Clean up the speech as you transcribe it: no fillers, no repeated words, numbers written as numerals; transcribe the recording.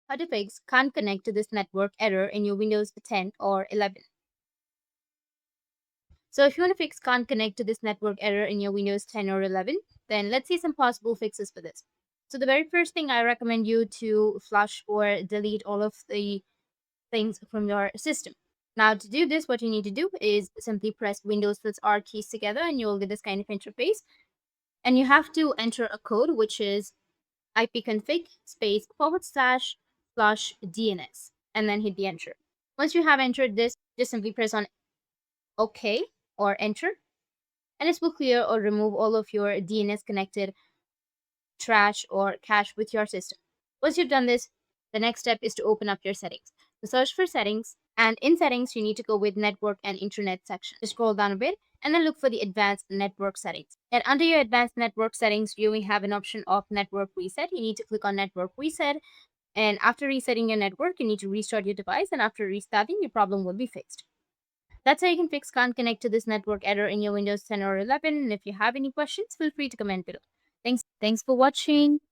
How to fix can't connect to this network error in your Windows 10 or 11. So if you want to fix can't connect to this network error in your Windows 10 or 11, then let's see some possible fixes for this. So the very first thing I recommend you to flush or delete all of the things from your system. Now to do this, what you need to do is simply press Windows plus R keys together and you'll get this kind of interface. And you have to enter a code which is ipconfig space forward slash flush DNS and then hit the enter. Once you have entered this, just simply press on OK or enter and this will clear or remove all of your DNS connected trash or cache with your system. Once you've done this, the next step is to open up your settings. So search for settings and in settings, you need to go with network and internet section. Just scroll down a bit and then look for the advanced network settings. And under your advanced network settings, you will have an option of network reset. You need to click on network reset. And after resetting your network, you need to restart your device. And after restarting, your problem will be fixed. That's how you can fix can't connect to this network error in your Windows 10 or 11. And if you have any questions, feel free to comment below. Thanks for watching.